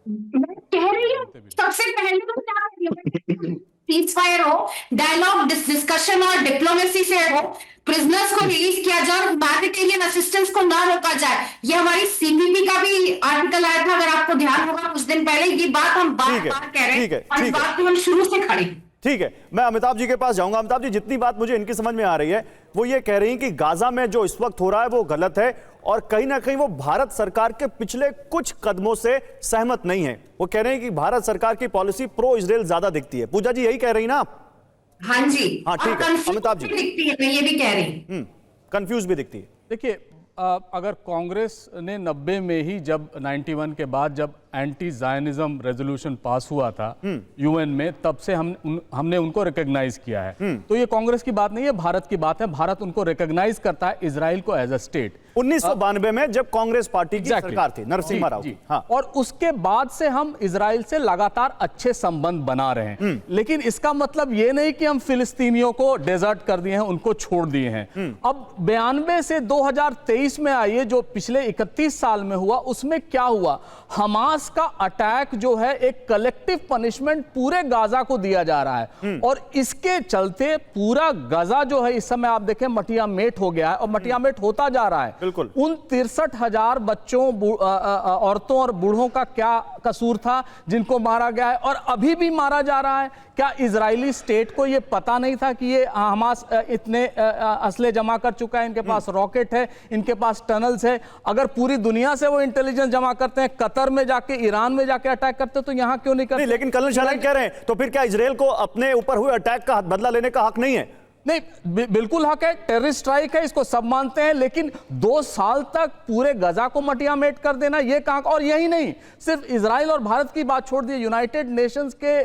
मैं कह रही हूँ सबसे पहले तो क्या सीज फायर हो, डायलॉग, डिस्कशन और डिप्लोमेसी से हो, प्रिजनर्स को रिलीज किया जाए, ह्यूमैनिटेरियन असिस्टेंस को ना रोका जाए। ये हमारी सीपीपी का भी आर्टिकल आया था, अगर आपको ध्यान होगा कुछ दिन पहले। ये बात हम बार-बार कह रहे हैं और इस बात पे हम शुरू से खड़े हैं। ठीक है, मैं अमिताभ जी के पास जाऊंगा। अमिताभ जी, जितनी बात मुझे इनकी समझ में आ रही है वो ये कह रही हैं कि गाजा में जो इस वक्त हो रहा है वो गलत है और कहीं ना कहीं वो भारत सरकार के पिछले कुछ कदमों से सहमत नहीं है। वो कह रहे हैं कि भारत सरकार की पॉलिसी प्रो इजराइल ज्यादा दिखती है। पूजा जी यही कह रही ना आप? हाँ जी, हाँ ठीक है। अमिताभ जी दिखती है, मैं ये भी कह रही, कंफ्यूज भी दिखती है। देखिए, अगर कांग्रेस ने 90 में ही, जब 91 के बाद जब एंटी जायनिज्म रेजोल्यूशन पास हुआ था यूएन में, तब से हमने उनको रिकॉग्नाइज किया है। तो ये कांग्रेस की बात नहीं है, भारत की बात है। भारत उनको रिकॉग्नाइज करता है इजराइल को एज अ स्टेट। 1992 में जब कांग्रेस पार्टी की सरकार थी नरसिम्हा राव की। हाँ। और उसके बाद से हम इजराइल से लगातार अच्छे संबंध बना रहे हैं, लेकिन इसका मतलब यह नहीं कि हम फिलिस्तीनियों को डेजर्ट कर दिए हैं, उनको छोड़ दिए हैं। अब 92 से 2023 में आइए, जो पिछले 31 साल में हुआ, उसमें क्या हुआ? हमास का अटैक जो है एक कलेक्टिव पनिशमेंट पूरे गाजा को दिया जा रहा है, और इसके चलते पूरा गाजा जो है इस समय आप देखें मटिया मेट हो गया है, और मटिया मेट होता जा रहा है। बिल्कुल। उन 63,000 बच्चों, औरतों और बूढ़ों का क्या कसूर था जिनको मारा गया है और अभी भी मारा जा रहा है? क्या इजरायली स्टेट को यह पता नहीं था कि ये हमास इतने असले जमा कर चुका है, इनके पास रॉकेट है, इनके पास टनल्स है? अगर पूरी दुनिया से वो इंटेलिजेंस जमा करते हैं, कतर में जाके, ईरान में जाके अटैक करते, तो यहां क्यों नहीं करते? लेकिन कर्नल शैलेंद्र कह रहे हैं, तो फिर क्या इजराइल को अपने ऊपर हुए अटैक का बदला लेने का हक नहीं है? नहीं, बिल्कुल हक है, टेररिस्ट स्ट्राइक है, इसको सब मानते हैं, लेकिन 2 साल तक पूरे गजा को मटियामेट कर देना, ये कहां? और यही नहीं, सिर्फ इजराइल और भारत की बात छोड़ दी, यूनाइटेड नेशंस के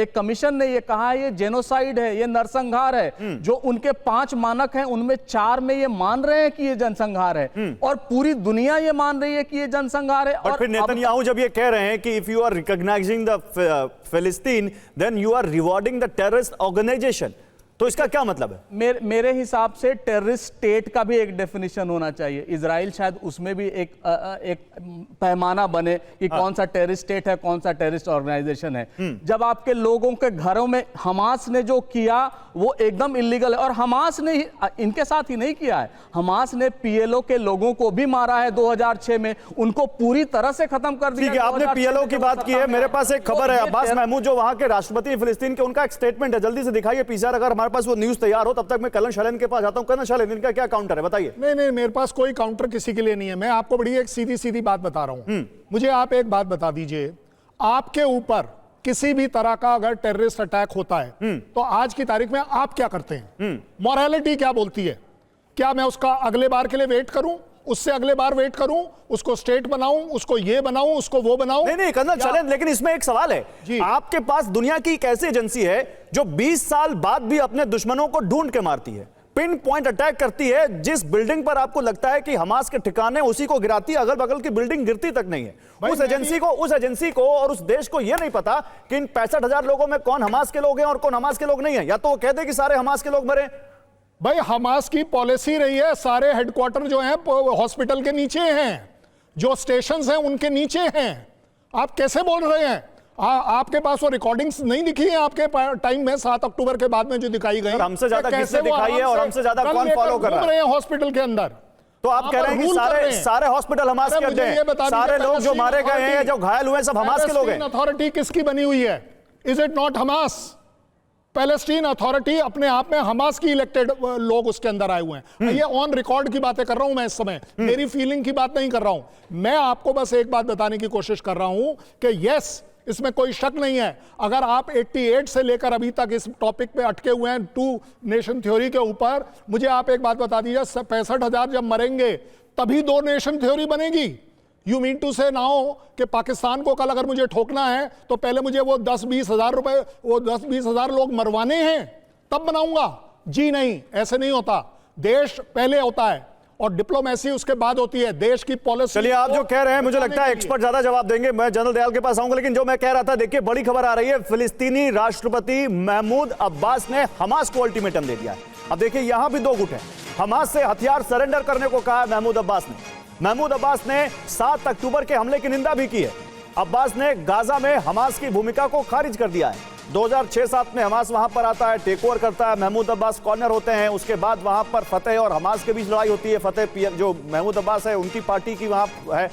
एक कमीशन ने ये कहा है ये जेनोसाइड है, ये नरसंहार है। जो उनके 5 मानक हैं उनमें 4 में ये मान रहे हैं कि ये जनसंहार है, और पूरी दुनिया ये मान रही है कि ये जनसंहार है। और फिर नेतन्याहू जब ये कह रहे हैं कि if you are recognising the Palestine then you are rewarding the terrorist organisation, तो इसका क्या मतलब है? मेरे हिसाब से टेररिस्ट स्टेट का भी एक डेफिनेशन होना चाहिए। इजराइल शायद उसमें भी एक पैमाना बने कि कौन सा टेररिस्ट स्टेट है, कौन सा टेररिस्ट ऑर्गेनाइजेशन है। जब आपके लोगों के घरों में हमास ने जो किया वो एकदम इलीगल है, और हमास ने इनके साथ ही नहीं किया है, हमास ने पीएलओ के लोगों को भी मारा है 2006 में, उनको पूरी तरह से खत्म कर दिया। ठीक है, आपने पीएलओ की बात की है, मेरे पास एक खबर है, अब्बास महमूद जो वहां के राष्ट्रपति फिलिस्तीन के, उनका एक स्टेटमेंट है, जल्दी से दिखाइए पीसीआर, अगर हमारे पास वो न्यूज तैयार हो। तब तक मैं कर्नल शैलेंद्र के पास जाता हूं। कर्नल शैलेंद्र, इनका क्या काउंटर है, बताइए। नहीं, मेरे पास कोई काउंटर किसी के लिए नहीं है। मैं आपको बड़ी एक सीधी सीधी बात बता रहा हूं। मुझे आप एक बात बता दीजिए, आपके ऊपर किसी भी तरह का अगर टेररिस्ट अटैक होता है तो आज की तारीख में आप क्या करते हैं? मॉरलिटी क्या बोलती है? क्या मैं उसका अगले बार के लिए वेट करूं, उससे अगले बार वेट करूं, उसको स्टेट बनाऊं, उसको ये बनाऊं, उसको वो बनाऊं? नहीं कर्नल शैलेंद्र, लेकिन इसमें एक सवाल है, आपके पास दुनिया की एक ऐसी एजेंसी है जो 20 साल बाद भी अपने दुश्मनों को ढूंढ के मारती है, पिन पॉइंट अटैक करती है, जिस बिल्डिंग पर आपको लगता है कि हमास के ठिकाने, उसी को गिराती है, अगल बगल की बिल्डिंग गिरती तक नहीं है। उस एजेंसी को और उस देश को यह नहीं पता कि इन 65,000 लोगों में कौन हमास के लोग हैं और कौन हमास के लोग नहीं है। या तो वो कह दे कि सारे हमास के लोग मरे। भाई, हमास की पॉलिसी रही है सारे हेडक्वार्टर जो हैं हॉस्पिटल के नीचे हैं, जो स्टेशंस हैं उनके नीचे हैं। आप कैसे बोल रहे हैं? आपके पास वो रिकॉर्डिंग्स नहीं दिखी है आपके टाइम में 7 अक्टूबर के बाद में जो दिखाई गई? हमसे ज्यादा किसने दिखाई है और हमसे ज्यादा कौन फॉलो कर रहा है हॉस्पिटल के अंदर? तो आप कह रहे हैं कि सारे हॉस्पिटल हमास के अंदर हैं, सारे लोग जो मारे गए हैं, जो घायल हुए, सब हमास के लोग हैं। अथॉरिटी किसकी बनी हुई है? Is it not Hamas? Palestine authority अपने आप में हमास की इलेक्टेड लोग उसके अंदर आए हुए हैं। ये ऑन रिकॉर्ड की बातें कर रहा हूं मैं इस समय, मेरी फीलिंग की बात नहीं कर रहा हूं। मैं आपको बस एक बात बताने की कोशिश कर रहा हूं कि यस, इसमें कोई शक नहीं है, अगर आप 88 से लेकर अभी तक इस टॉपिक पे अटके हुए हैं 2 नेशन थ्योरी के ऊपर, मुझे आप एक बात बता दीजिए, 65,000 जब मरेंगे तभी 2 नेशन थ्योरी बनेगी? यू मीन टू से नाउ कि पाकिस्तान को कल अगर मुझे ठोकना है तो पहले मुझे वो 10-20 हजार रुपए, वो 10-20 हजार लोग मरवाने हैं तब बनाऊंगा? जी नहीं, ऐसे नहीं होता। देश पहले होता है और डिप्लोमेसी उसके बाद होती है, देश की पॉलिसी। चलिए, आप जो कह रहे हैं मुझे लगता है एक्सपर्ट ज्यादा जवाब देंगे, मैं जनरल दयाल के पास आऊंगा। लेकिन जो मैं कह रहा था, देखिए बड़ी खबर आ रही है, फिलिस्तीनी राष्ट्रपति महमूद अब्बास ने हमास को अल्टीमेटम दे दिया है। अब देखिए यहां भी 2 गुट हैं, हमास से हथियार सरेंडर करने को कहा है महमूद अब्बास ने। महमूद अब्बास ने 7 अक्टूबर के हमले की निंदा भी की है। अब्बास ने गाजा में हमास की भूमिका को खारिज कर दिया है। 2006-7 में हमास वहां पर आता है, टेक ओवर करता है, महमूद अब्बास कॉर्नर होते हैं, उसके बाद वहां पर फतेह और हमास के बीच लड़ाई होती है। फतेह जो महमूद अब्बास है उनकी पार्टी की वहां है,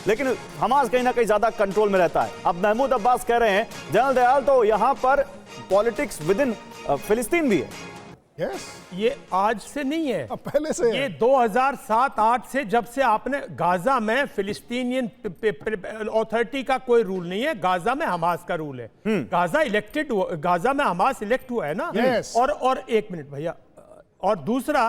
लेकिन हमास कहीं ना कहीं ज्यादा कंट्रोल में रहता है। अब महमूद अब्बास कह रहे हैं जनरल दयाल, तो यहां पर पॉलिटिक्स विद इन फिलिस्तीन भी है। Yes. ये आज से नहीं है, पहले से ये 2007-8 से, जब से आपने गाजा में फिलिस्तीनियन अथॉरिटी का कोई रूल नहीं है, गाजा में हमास का रूल है। गाजा में हमास इलेक्ट हुआ है ना। yes. और 1 मिनट भैया, और दूसरा,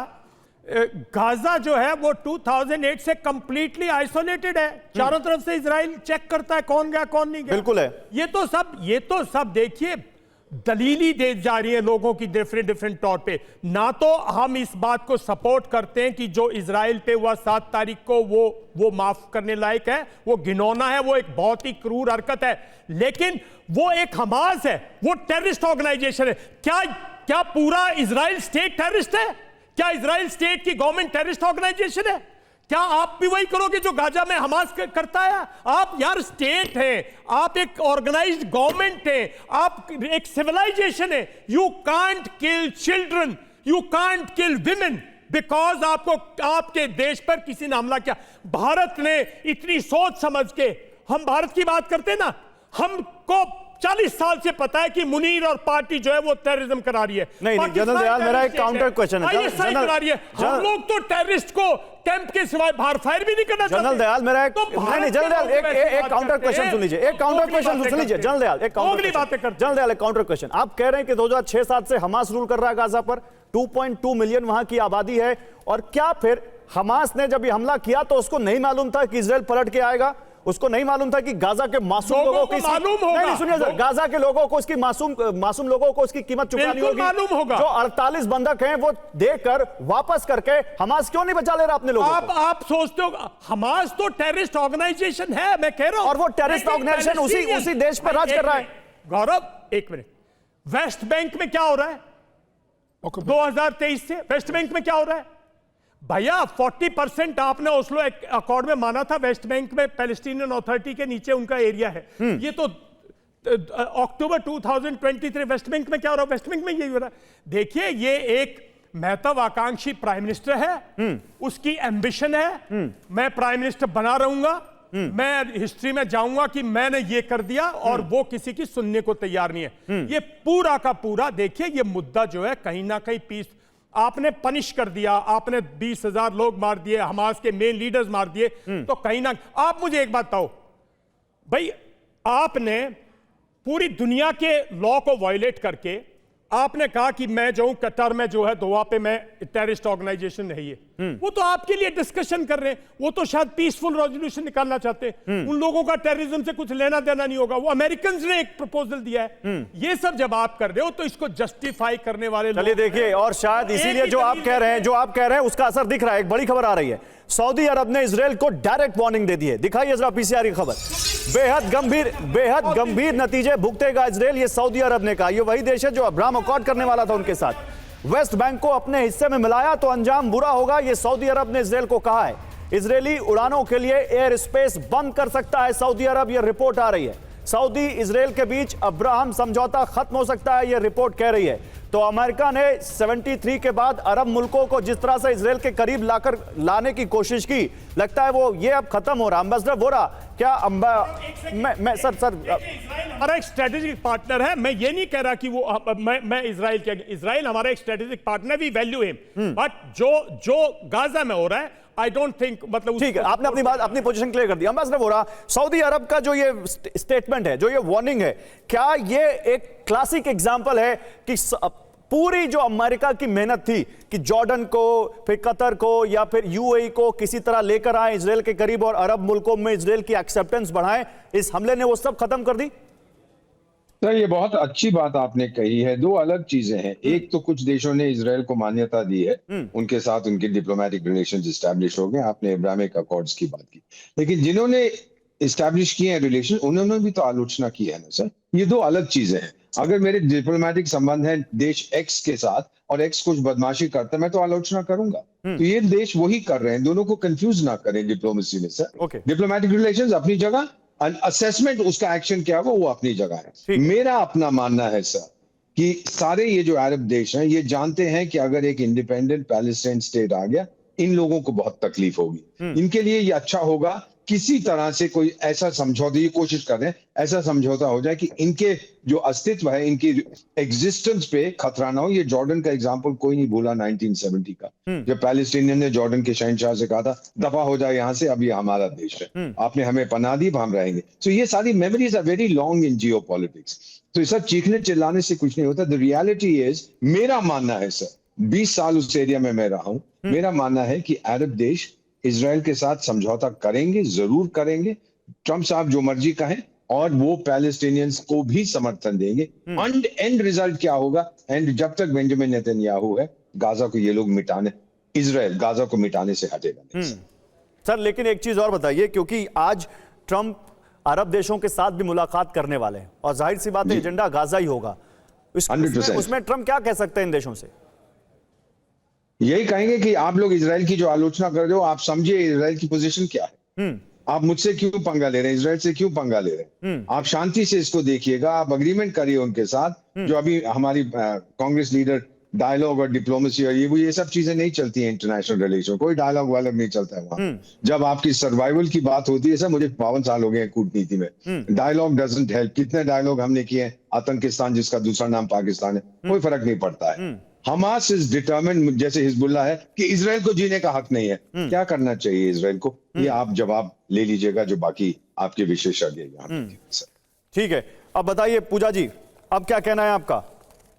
गाजा जो है वो 2008 से कंप्लीटली आइसोलेटेड है, चारों तरफ से इजराइल चेक करता है कौन गया कौन नहीं गया। बिल्कुल है। ये तो सब देखिए, दलीली दे जा रही है लोगों की डिफरेंट डिफरेंट तौर पे। ना तो हम इस बात को सपोर्ट करते हैं कि जो इजराइल पे हुआ 7 तारीख को वो माफ करने लायक है, वो घिनौना है, वो एक बहुत ही क्रूर हरकत है, लेकिन वो एक हमास है, वो टेररिस्ट ऑर्गेनाइजेशन है। क्या पूरा इजराइल स्टेट टेररिस्ट है? क्या इजराइल स्टेट की गवर्नमेंट टेररिस्ट ऑर्गेनाइजेशन है? क्या आप भी वही करोगे जो गाजा में हमास करता है? आप यार स्टेट है, आप एक ऑर्गेनाइज्ड गवर्नमेंट है, आप एक सिविलाइजेशन है। You can't kill children, you can't kill women because आपको आपके देश पर किसी ने हमला किया। भारत ने इतनी सोच समझ के, हम भारत की बात करते हैं ना, हमको 40 साल से पता है कि मुनीर और पार्टी जो है वो टेररिज्म करा रही है। नहीं जनरल दयाल, मेरा एक काउंटर क्वेश्चन है। करा रही है। हम लोग तो टेररिस्ट को कैंप के सिवाय बाहर फायर भी नहीं करना चाहते। जनरल दयाल, मेरा एक नहीं जनरल दयाल, एक काउंटर क्वेश्चन सुन लीजिए, एक काउंटर क्वेश्चन सुन लीजिए जनरल दयाल, एक काउंटर बातें कर जनरल दयाल, एक काउंटर क्वेश्चन। आप कह रहे हैं कि 2006-7 से हमास रूल कर रहा है गाजा पर, 2.2 मिलियन वहां की आबादी है, और क्या फिर हमास ने जब ये हमला किया तो उसको नहीं मालूम था कि इजराइल पलट के आएगा? उसको नहीं मालूम था कि गाजा के मासूम लोगों को मालूम होगा? नहीं सुनिए सर, गाजा के लोगों को इसकी मासूम लोगों को इसकी कीमत चुकानी होगी। मालूम होगा। जो 48 बंधक हैं वो देकर वापस करके हमास क्यों नहीं बचा ले रहा अपने लोगों को? आप सोचते हो हमास तो टेररिस्ट ऑर्गेनाइजेशन है, मैं कह रहा हूं, और वो टेररिस्ट ऑर्गेनाइजेशन उसी देश पर राज कर रहा है। गौरव एक मिनट, वेस्ट बैंक में क्या हो रहा है 2023 से? वेस्ट बैंक में क्या हो रहा है भैया? 40% आपने ओस्लो अकॉर्ड में माना था वेस्ट बैंक में पैलेस्टीनियन अथॉरिटी के नीचे उनका एरिया है। ये तो अक्टूबर 2023 वेस्ट बैंक में क्या हो रहा है? वेस्ट बैंक में यही हो रहा है। देखिए, ये एक महत्वाकांक्षी प्राइम मिनिस्टर है, उसकी एम्बिशन है, मैं प्राइम मिनिस्टर बना रहूंगा, मैं हिस्ट्री में जाऊंगा कि मैंने ये कर दिया, और वो किसी की सुनने को तैयार नहीं है। ये पूरा का पूरा देखिए, ये मुद्दा जो है कहीं ना कहीं पीस आपने पनिश कर दिया, आपने 20,000 लोग मार दिए, हमास के मेन लीडर्स मार दिए, तो कहीं ना आप मुझे एक बात बताओ भाई, आपने पूरी दुनिया के लॉ को वायलेट करके आपने कहा कि मैं जो कतर में जो है दोहा पे मैं टेररिस्ट ऑर्गेनाइजेशन है ये, वो तो आपके लिए डिस्कशन कर रहे हैं, वो तो शायद पीसफुल रेजोल्यूशन निकालना चाहते हैं, उन लोगों का टेररिज्म से कुछ लेना देना नहीं होगा, वो अमेरिकन ने एक प्रपोजल दिया है। ये सब जब आप कर रहे हो तो इसको जस्टिफाई करने वाले चलिए देखिए, और शायद इसीलिए जो आप कह रहे हैं उसका असर दिख रहा है। एक बड़ी खबर आ रही है, सऊदी अरब ने इजराइल को डायरेक्ट वार्निंग दे दी है। दिखाइए जरा पीसीआर की खबर। बेहद गंभीर नतीजे भुगतेगा इजराइल, ये सऊदी अरब ने कहा। ये वही देश है जो अब्राहम अकॉर्ड करने वाला था उनके साथ। वेस्ट बैंक को अपने हिस्से में मिलाया तो अंजाम बुरा होगा, ये सऊदी अरब ने इजराइल को कहा है। इजरायली उड़ानों के लिए एयर स्पेस बंद कर सकता है सऊदी अरब, यह रिपोर्ट आ रही है। सऊदी इजराइल के बीच अब्राहम समझौता खत्म हो सकता है, यह रिपोर्ट कह रही है। तो अमेरिका ने 73 के बाद अरब मुल्कों को जिस तरह से इजराइल के करीब लाने की कोशिश की, लगता है वो ये अब खत्म हो रहा। एम्बेसडर वोरा, क्या मैं सर हमारा एक स्ट्रेटेजिक पार्टनर है, मैं ये नहीं कह रहा कि वो मैं इजराइल हमारा एक strategic partner, we value him, but जो गाजा में हो रहा है आई डोंट थिंक, मतलब ठीक है, आपने अपनी बात अपनी पोजीशन क्लियर कर दी। एम्बेसडर वोरा, सऊदी अरब का जो ये स्टेटमेंट है, जो ये वार्निंग है, क्या ये एक क्लासिक एग्जांपल है कि पूरी जो अमेरिका की मेहनत थी कि जॉर्डन को, फिर कतर को या फिर यूएई को किसी तरह लेकर आए इजराइल के करीब और अरब मुल्कों में इजराइल की एक्सेप्टेंस बढ़ाएं, इस हमले ने वो सब खत्म कर दी? सर, ये बहुत अच्छी बात आपने कही है। दो अलग चीजें हैं। एक तो कुछ देशों ने इजराइल को मान्यता दी है, उनके साथ उनके डिप्लोमेटिक रिलेशंस एस्टैब्लिश हो गए, आपने अब्राहमिक अकॉर्ड्स की बात की, लेकिन जिन्होंने एस्टैब्लिश किए हैं रिलेशन, उन्होंने भी तो आलोचना की है ना सर। ये दो अलग चीजें हैं। अगर मेरे डिप्लोमेटिक संबंध है देश एक्स के साथ और एक्स कुछ बदमाशी करता है, मैं तो आलोचना करूंगा। तो ये देश वही कर रहे हैं, दोनों को कंफ्यूज ना करें डिप्लोमेसी में सर। डिप्लोमेटिक रिलेशंस अपनी जगह, असेसमेंट उसका एक्शन क्या होगा वो अपनी जगह है। मेरा अपना मानना है सर कि सारे ये जो अरब देश हैं, ये जानते हैं कि अगर एक इंडिपेंडेंट पैलेस्टाइन स्टेट आ गया, इन लोगों को बहुत तकलीफ होगी। इनके लिए ये अच्छा होगा किसी तरह से कोई ऐसा समझौता, ये कोशिश कर रहे हैं ऐसा समझौता हो जाए कि इनके जो अस्तित्व है, इनकी एग्जिस्टेंस पे खतरा ना हो। ये जॉर्डन का एग्जांपल कोई नहीं भूला 1970 का, जब पैलेस्टीनियन ने जॉर्डन के शहंशाह से कहा था दफा हो जाए यहाँ से, अब ये हमारा देश है, आपने हमें पनाह दी, हम रहेंगे। तो ये सारी memories are very long in geopolitics. तो ये सब चीखने चिल्लाने से कुछ नहीं होता। द रियलिटी इज, मेरा मानना है सर, 20 साल उस एरिया में मैं रहा हूं, मेरा मानना है कि अरब देश इजराइल के साथ समझौता करेंगे, जरूर करेंगे। ट्रंप साहब जो मर्जी कहें, और वो पैलेस्टीनियंस को भी समर्थन देंगे। एंड रिजल्ट क्या होगा? एंड जब तक बेंजामिन नेतन्याहू है, गाजा को ये लोग इजराइल गाजा को मिटाने से हटेगा नहीं। सर लेकिन एक चीज और बताइए, क्योंकि आज ट्रंप अरब देशों के साथ भी मुलाकात करने वाले हैं और जाहिर सी बात है एजेंडा गाजा ही होगा। 100%। उसमें ट्रंप क्या कह सकते हैं इन देशों से? यही कहेंगे कि आप लोग इजराइल की जो आलोचना कर रहे हो, आप समझिए इजराइल की पोजीशन क्या है। आप मुझसे क्यों पंगा ले रहे हैं? इजराइल से क्यों पंगा ले रहे हैं? आप शांति से इसको देखिएगा, आप अग्रीमेंट करिए उनके साथ। जो अभी हमारी कांग्रेस लीडर डायलॉग और डिप्लोमेसी और ये सब चीजें नहीं चलती है इंटरनेशनल रिलेशन, कोई डायलॉग वायलॉग नहीं चलता है वहां। जब आपकी सर्वाइवल की बात होती है, सर मुझे 52 साल हो गए हैं कूटनीति में, डायलॉग डजंट हेल्प। कितने डायलॉग हमने किए हैं, आतंकिस्तान जिसका दूसरा नाम पाकिस्तान है, कोई फर्क नहीं पड़ता है। हमास इज डिटर्मिन्ड, जैसे हिजबुल्लाह है, कि इजराइल को जीने का हक नहीं है। क्या करना चाहिए इजराइल को, ये आप जवाब ले लीजिएगा, जो बाकी आपके विशेषज्ञ यहाँ पे। ठीक है, अब बताइए पूजा जी, अब क्या कहना है आपका?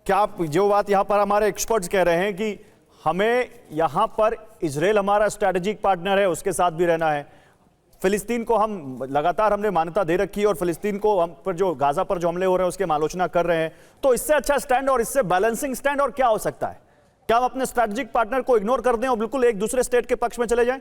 क्या आप जो बात यहाँ पर हमारे एक्सपर्ट्स कह रहे हैं कि हमें यहाँ पर इजराइल हमारा स्ट्रैटेजिक पार्टनर है, उसके साथ भी रहना है, फिलिस्तीन को हम लगातार हमने मान्यता दे रखी है और फिलिस्तीन को हम पर जो गाजा पर जो हमले हो रहे हैं उसकी हम आलोचना कर रहे हैं, तो इससे अच्छा स्टैंड और इससे बैलेंसिंग स्टैंड और क्या हो सकता है? क्या हम अपने स्ट्रैटेजिक पार्टनर को इग्नोर कर दें और बिल्कुल एक दूसरे स्टेट के पक्ष में चले जाएं?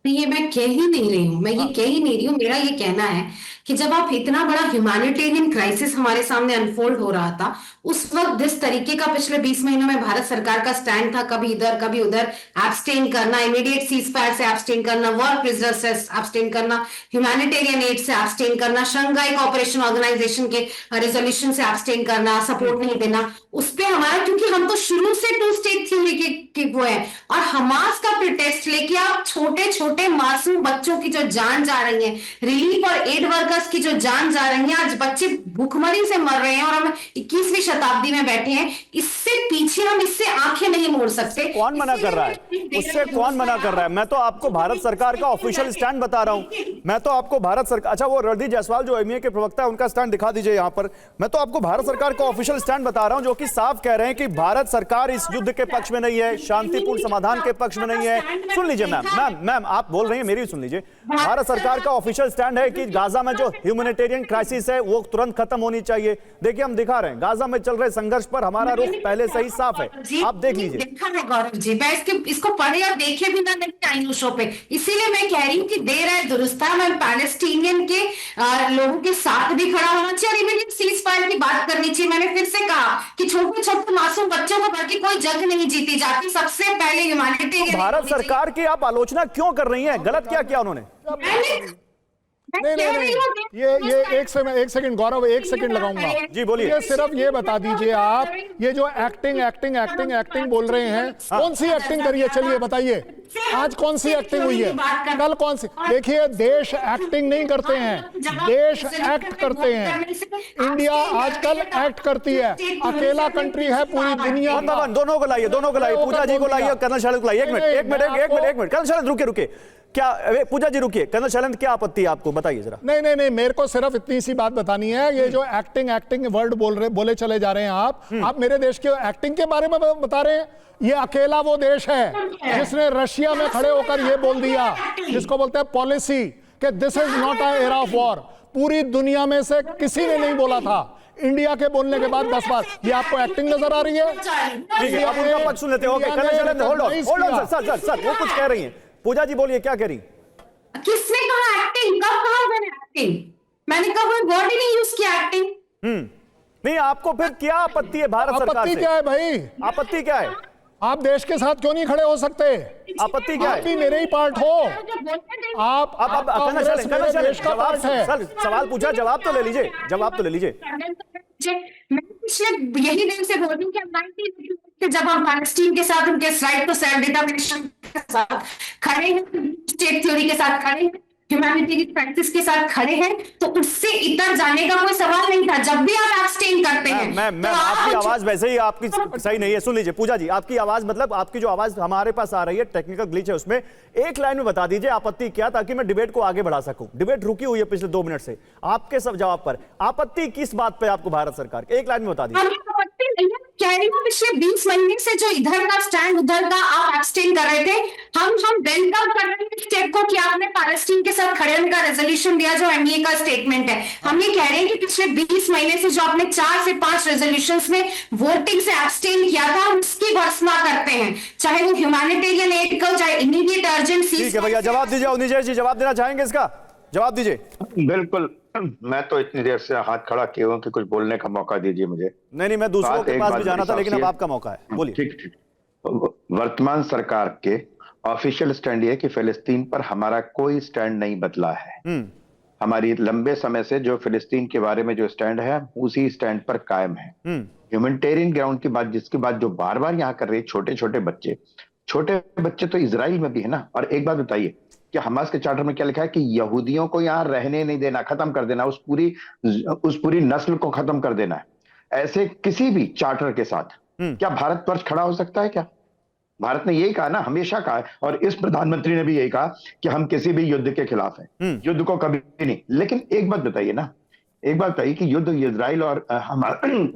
ये मैं कह ही नहीं रही हूँ, मैं ये कह ही नहीं रही हूँ। मेरा ये कहना है कि जब आप इतना बड़ा ह्यूमैनिटेरियन क्राइसिस हमारे सामने अनफोल्ड हो रहा था, उस वक्त जिस तरीके का पिछले 20 महीनों में भारत सरकार का स्टैंड था, कभी इधर कभी उधर, एब्सटेन करना, इमीडिएट सीज फायर से एब्सटेन करना, वॉर प्रिजनर से एब्सटेन करना, ह्यूमैनिटेरियन एड से एब्सटेन करना, शंघाई कोऑपरेशन ऑर्गेनाइजेशन के रेजोल्यूशन से एब्सटेन करना, सपोर्ट नहीं देना, उस पर हमारा, क्योंकि हम तो शुरू से टू स्टेट थ्योरी के वो है, और हमास का प्रिटेक्स्ट लेके आप छोटे छोटे मासूम बच्चों की जो जान जा रही है, रिलीफ और एड वर्कर्स की जो जान जा रही है, आज बच्चे भूखमरी से मर रहे हैं और हम 21वीं शताब्दी में बैठे हैं। इससे पीछे हम इससे आंखें नहीं मोड़ सकते। कौन मना कर रहा है? उससे कौन मना कर रहा है? मैं तो आपको भारत सरकार का ऑफिशियल स्टैंड बता रहा हूं। मैं तो आपको भारत सरकार, अच्छा वो रणदीप जायसवाल जो एमईए के प्रवक्ता है, उनका स्टैंड दिखा दीजिए यहाँ पर। मैं तो आपको भारत सरकार का ऑफिशियल स्टैंड बता रहा हूं, जो कि साफ कह रहे हैं कि भारत सरकार इस युद्ध के पक्ष में नहीं है, शांतिपूर्ण समाधान के पक्ष में नहीं है। सुन लीजिए मैम आप बोल रही हैं, मेरी सुन लीजिए। भारत सरकार का ऑफिशियल स्टैंड है कि गाजा में जो ह्यूमैनिटेरियन क्राइसिस है वो तुरंत खत्म होनी चाहिए। देखिए हम दिखा रहे हैं, गाजा में चल रहे संघर्ष पर हमारा रुख पहले से ही साफ है, आप देख लीजिए। देखा है गौरव जी, मैं इसको पढ़े और देखे भी ना नहीं आई शो पे, इसीलिए मैं कह रही हूँ कि देर है दुरुस्त है। मैं पैलेस्टीनियन के लोगों के साथ भी खड़ा होना चाहिए और इमीडिएट सीज फायर की बात करनी चाहिए। मैंने फिर से कहा कि छोटे छोटे मासूम बच्चों को करके कोई जंग नहीं जीती जाती, सबसे पहले ह्यूमैनिटेरियन। भारत सरकार की आप आलोचना क्यों कर रही हैं? गलत क्या किया उन्होंने? नहीं, ये एक सेकंड गौरव, एक सेकंड लगाऊंगा जी, बोलिए। ये सिर्फ ये बता दीजिए आप, ये जो एक्टिंग बोल रहे हैं, कौन सी एक्टिंग करिए? चलिए बताइए, आज कौन सी एक्टिंग हुई है, कल कौन सी? देखिए, देश एक्टिंग नहीं करते हैं, देश एक्ट करते हैं। इंडिया आजकल एक्ट करती है, अकेला कंट्री है पूरी दुनिया का। दोनों को लाइए, पूजा जी को लाइए, कर्नल शैलेंद्र को लाइए। एक मिनट कर्नल शैलेंद्र रुकिए। क्या पूजा जी रुकिए, कर्नल शैलेंद्र क्या आपत्ति है आपको, बताइए जरा। नहीं, मेरे को सिर्फ इतनी सी बात बतानी है। ये जो एक्टिंग वर्ड बोले चले जा रहे हैं आप मेरे देश के एक्टिंग के बारे में बता रहे हैं। ये अकेला वो देश है जिसने रशिया में खड़े होकर ये बोल दिया, जिसको बोलते हैं पॉलिसी, कि this is not a era of war. पूरी दुनिया में से किसी ने नहीं बोला था। इंडिया के बोलने के बाद 10 बार। ये आपको एक्टिंग नजर आ रही है? ठीक है, आप उनका पक्ष सुन लेते हैं। Okay colonel Shailendra, hold on sir, वो कुछ कह रही हैं। पूजा जी बोलिए, क्या कह रही? किसने कहा एक्टिंग? कब कहा मैंने एक्टिंग? मैंने कहा कोई वर्ड ही नहीं यूज किया एक्टिंग। नहीं, आपको फिर क्या आपत्ति है भारत सरकार से? आपत्ति क्या है भाई? आपत्ति क्या है? आप देश के साथ क्यों नहीं खड़े हो सकते? आपत्ति क्या है? आप भी मेरे ही पार्ट हो। आप कांग्रेस मेरे देश का पार्ट है। सर सवाल पूछा, जवाब तो ले लीजिए। मैं पिछले यही दिन से बोल रही हूँ कि 1982 जब हम पैलेस्टीन के साथ उनके राइट टू सेल्फ डिटरमिनेशन के साथ खड़े हैं, स्टेट थ्योरी के साथ खड़े हैं, ह्यूमैनिटेरियन प्रैक्टिस के साथ खड़े हैं, तो उससे इतर जाने का कोई सवाल नहीं था। जब भी आप एब्सटेन करते हैं, मैम आपकी आवाज वैसे ही आपकी सही नहीं है। सुन लीजिए पूजा जी, आपकी आवाज, मतलब आपकी जो आवाज हमारे पास आ रही है, टेक्निकल ग्लिच है उसमें। एक लाइन में बता दीजिए आपत्ति क्या, ताकि मैं डिबेट को आगे बढ़ा सकूं। डिबेट रुकी हुई है पिछले 2 मिनट से। आपके सब जवाब पर आपत्ति किस बात पे आपको भारत सरकार? एक लाइन में बता दीजिए। कह रही हूँ पिछले 20 महीने से जो इधर का स्टैंड उधर का आप एब्सटेन कर रहे थे, हम वेलकम कर रहे हैं स्टेप को कि आपने पैलेस्टीन के साथ खड़े होने का रेजोल्यूशन दिया जो एमईए का स्टेटमेंट है। हम ये कह रहे हैं कि पिछले 20 महीने से जो आपने 4 से 5 रेजोल्यूशंस में वोटिंग से एब्सटेन किया था, हम उसकी भर्त्सना करते हैं, चाहे वो ह्यूमैनिटेरियन एड का, चाहे इमीडिएट अर्जेंट सीज। ठीक है भैया, जवाब दीजिए। अवनीश जी जवाब देना चाहेंगे इसका? जवाब दीजिए। बिल्कुल, मैं तो इतनी देर से हाथ खड़ा किया हूं कि कुछ बोलने का मौका दीजिए मुझे। नहीं, मैं दूसरों के पास भी जाना था, लेकिन अब आपका मौका है, बोलिए। ठीक। वर्तमान सरकार के ऑफिशियल स्टैंड ये कि फिलिस्तीन पर हमारा कोई स्टैंड नहीं बदला है। हमारी लंबे समय से जो फिलिस्तीन के बारे में जो स्टैंड है उसी स्टैंड पर कायम है। ह्यूमैनिटेरियन ग्राउंड की बात, जिसकी बात जो बार बार यहाँ कर रहे हैं, छोटे छोटे बच्चे तो इजराइल में भी है ना। और एक बात बताइए कि हमास के चार्टर में क्या लिखा है कि यहूदियों को यहाँ रहने नहीं देना, खत्म कर देना, उस पूरी नस्ल को खत्म कर देना है। ऐसे किसी भी चार्टर के साथ क्या भारत पर खड़ा हो सकता है? क्या भारत ने यही कहा ना, हमेशा कहा है, और इस प्रधानमंत्री ने भी यही कहा कि हम किसी भी युद्ध के खिलाफ हैं, युद्ध को कभी नहीं। लेकिन एक बात बताइए ना, कि युद्ध इजराइल और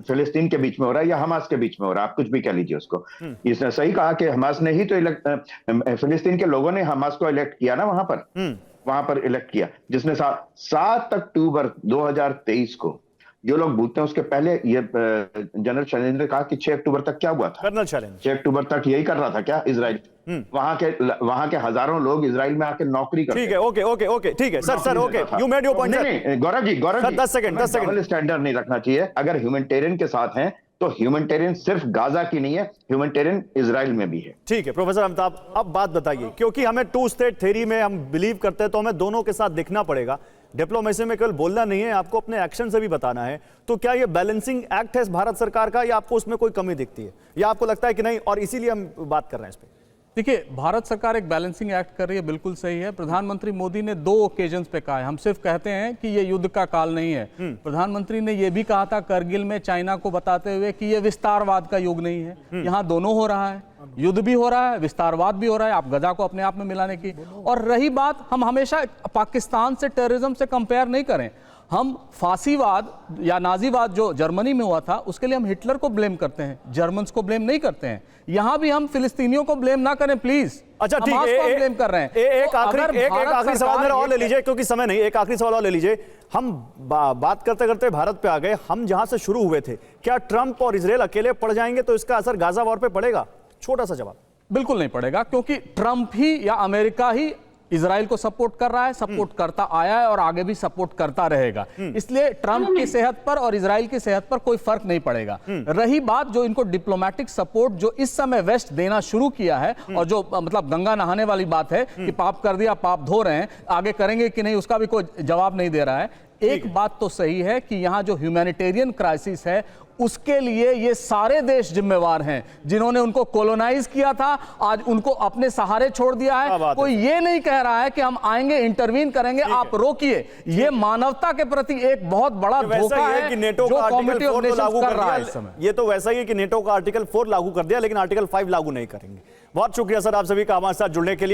फिलिस्तीन के बीच में हो रहा है या हमास के बीच में हो रहा है, आप कुछ भी कह लीजिए उसको। इसने सही कहा कि हमास ने ही तो फिलिस्तीन के लोगों ने हमास को इलेक्ट किया ना, वहां पर इलेक्ट किया, जिसने 7 अक्टूबर 2023 को, जो लोग भूलते हैं उसके पहले ये जनरल शैलेंद्र ने कहा कि 6 अक्टूबर तक क्या हुआ था? कर्नल शैलेंद्र 6 अक्टूबर तक यही कर रहा था क्या इजराइल? वहां के हजारों लोग इजराइल में आके नौकरी करते। ठीक है, ओके, ठीक है sir, okay, you made your point. नहीं, गौरव जी 10 सेकंड स्टैंडर्ड नहीं रखना चाहिए। अगर ह्यूमैनिटेरियन के साथ हैं तो ह्यूमैनिटेरियन सिर्फ गाजा की नहीं है, ह्यूमैनिटेरियन इजराइल में भी है। ठीक है प्रोफेसर अमिताभ, अब बात बताइए, क्योंकि हमें 2 स्टेट थ्योरी में हम बिलीव करते हैं, तो हमें दोनों के साथ दिखना पड़ेगा। डिप्लोमेसी में केवल बोलना नहीं है, आपको अपने एक्शन से भी बताना है। तो क्या ये बैलेंसिंग एक्ट है भारत सरकार का, या आपको उसमें कोई कमी दिखती है, या आपको लगता है कि नहीं, और इसीलिए हम बात कर रहे हैं इस पे? देखिए, भारत सरकार एक बैलेंसिंग एक्ट कर रही है, बिल्कुल सही है। प्रधानमंत्री मोदी ने 2 ओकेजन्स पे कहा है, हम सिर्फ कहते हैं कि ये युद्ध का काल नहीं है। प्रधानमंत्री ने यह भी कहा था करगिल में चाइना को बताते हुए कि ये विस्तारवाद का युग नहीं है। यहाँ दोनों हो रहा है, युद्ध भी हो रहा है, विस्तारवाद भी हो रहा है, आप गजा को अपने आप में मिलाने की। और रही बात, हम हमेशा पाकिस्तान से टेररिज्म से कंपेयर नहीं करें। हम फांसीवाद या नाजीवाद जो जर्मनी में हुआ था उसके लिए हम हिटलर को ब्लेम करते हैं, जर्मन्स को ब्लेम नहीं करते हैं। यहां भी हम फिलिस्तीनियों को ब्लेम ना करें प्लीज। अच्छा ठीक है, ब्लेम कर रहे हैं। एक आखिरी सवाल मेरा और ले लीजिए, क्योंकि समय नहीं। एक आखिरी सवाल और ले लीजिए। हम बात करते करते भारत पे आ गए। हम जहां से शुरू हुए थे, क्या ट्रंप और इजराइल अकेले पड़ जाएंगे तो इसका असर गाजा वॉर पे पड़ेगा? छोटा सा जवाब। बिल्कुल नहीं पड़ेगा, क्योंकि ट्रंप ही या अमेरिका ही इजराइल को सपोर्ट कर रहा है, सपोर्ट करता आया है और आगे भी सपोर्ट करता रहेगा। इसलिए ट्रंप की सेहत पर और इजराइल की सेहत पर कोई फर्क नहीं पड़ेगा। रही बात जो इनको डिप्लोमेटिक सपोर्ट जो इस समय वेस्ट देना शुरू किया है, और जो मतलब गंगा नहाने वाली बात है कि पाप कर दिया पाप धो रहे हैं, आगे करेंगे कि नहीं उसका भी कोई जवाब नहीं दे रहा है। एक बात तो सही है कि यहां जो ह्यूमैनिटेरियन क्राइसिस है उसके लिए ये सारे देश जिम्मेवार हैं, जिन्होंने उनको कॉलोनाइज किया था, आज उनको अपने सहारे छोड़ दिया है। कोई ये नहीं कह रहा है कि हम आएंगे इंटरवीन करेंगे, आप रोकिए। ये मानवता के प्रति एक बहुत बड़ा धोखा है कि नेटो का आर्टिकल 4 लागू कर रहा है इस समय। ये तो वैसा ही है कि नेटो का आर्टिकल 4 लागू कर दिया, लेकिन आर्टिकल 5 लागू नहीं करेंगे। बहुत शुक्रिया सर आप सभी का हमारे साथ जुड़ने के लिए।